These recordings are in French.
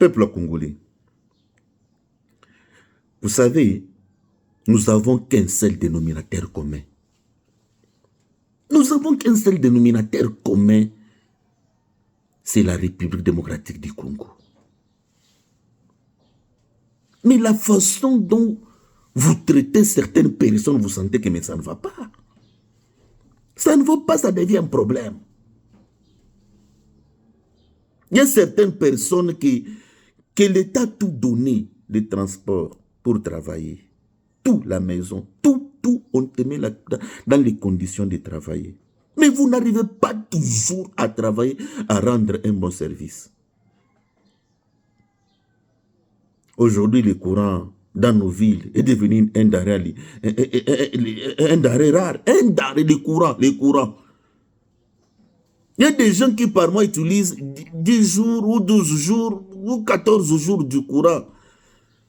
Peuple congolais, vous savez, nous n'avons qu'un seul dénominateur commun. Nous n'avons qu'un seul dénominateur commun, c'est la République démocratique du Congo. Mais la façon dont vous traitez certaines personnes, vous sentez que mais ça ne va pas. Ça ne va pas, ça devient un problème. Il y a certaines personnes que l'État a tout donné, les transports pour travailler. Tout, la maison, tout, on te met dans les conditions de travailler. Mais vous n'arrivez pas toujours à travailler, à rendre un bon service. Aujourd'hui, le courant dans nos villes est devenu un denrée rare. Un denrée, le courant. Il y a des gens qui par mois utilisent 10 jours ou 12 jours ou 14 jours du courant.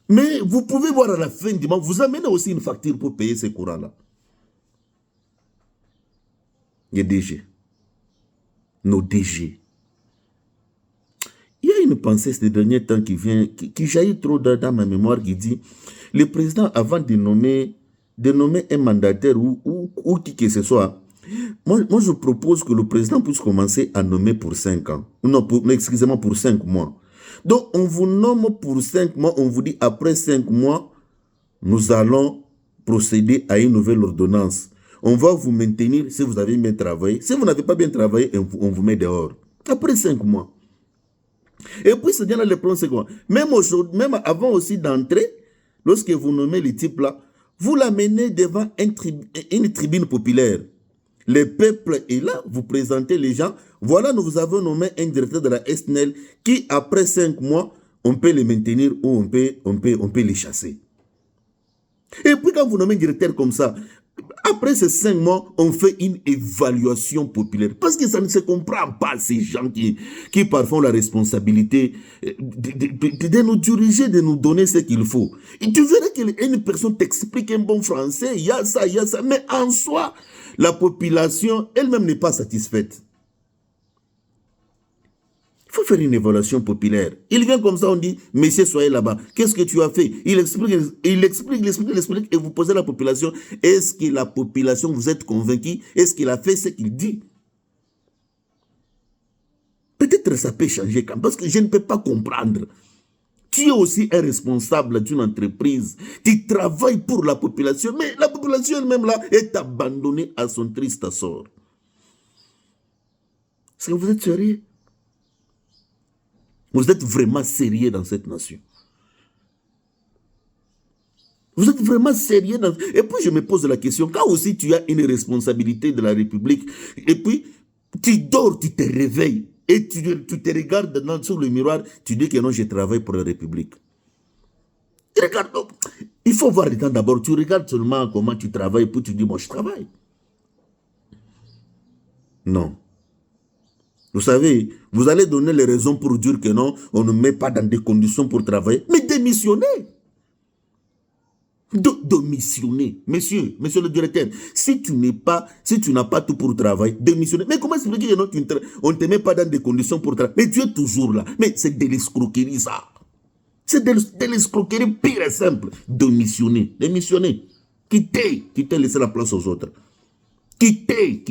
Mais vous pouvez voir à la fin du mois, vous amenez aussi une facture pour payer ce courant-là. Les DG. Nos DG. Il y a une pensée ces derniers temps qui vient, qui jaillit trop dans ma mémoire, qui dit, le président, avant de nommer un mandataire ou qui que ce soit, moi, je propose que le président puisse commencer à nommer pour 5 ans. Non, excusez-moi, pour 5 mois. Donc, on vous nomme pour 5 mois, on vous dit, après 5 mois, nous allons procéder à une nouvelle ordonnance. On va vous maintenir si vous avez bien travaillé. Si vous n'avez pas bien travaillé, on vous met dehors. Après 5 mois. Et puis, ce là le problème, c'est quoi? Même avant aussi d'entrer, lorsque vous nommez les types là, vous l'amenez devant une tribune populaire. Le peuple est là, vous présentez les gens. Voilà, nous vous avons nommé un directeur de la SNL qui, après 5 mois, on peut les maintenir ou on peut les chasser. Et puis, quand vous nommez un directeur comme ça, après ces 5 mois, on fait une évaluation populaire. Parce que ça ne se comprend pas, ces gens qui parfois ont la responsabilité de nous diriger, de nous donner ce qu'il faut. Et tu verras qu'une personne t'explique un bon français, il y a ça, mais en soi, la population elle-même n'est pas satisfaite. Il faut faire une évaluation populaire. Il vient comme ça, on dit, monsieur, soyez là-bas. Qu'est-ce que tu as fait? Il explique, et vous posez à la population, est-ce que la population, vous êtes convaincu? Est-ce qu'il a fait ce qu'il dit? Peut-être ça peut changer quand même, parce que je ne peux pas comprendre. Tu es aussi un responsable d'une entreprise. Tu travailles pour la population, mais la population elle-même là est abandonnée à son triste sort. Est-ce que vous êtes sérieux? Vous êtes vraiment sérieux dans cette nation. Vous êtes vraiment sérieux dans... Et puis je me pose la question, quand aussi tu as une responsabilité de la République, et puis tu dors, tu te réveilles, et tu te regardes sur le miroir, tu dis que non, je travaille pour la République. Regarde, il faut voir le temps d'abord, tu regardes seulement comment tu travailles, puis tu dis, moi je travaille. Non. Vous savez, vous allez donner les raisons pour dire que non, on ne met pas dans des conditions pour travailler. Mais démissionnez. Démissionnez. Monsieur le directeur, si tu n'as pas tout pour travailler, démissionnez. Mais comment expliquer que non, on ne te met pas dans des conditions pour travailler? Mais tu es toujours là. Mais c'est de l'escroquerie ça. C'est de l'escroquerie pire et simple. Démissionnez. Quittez. Laissez la place aux autres. Quittez.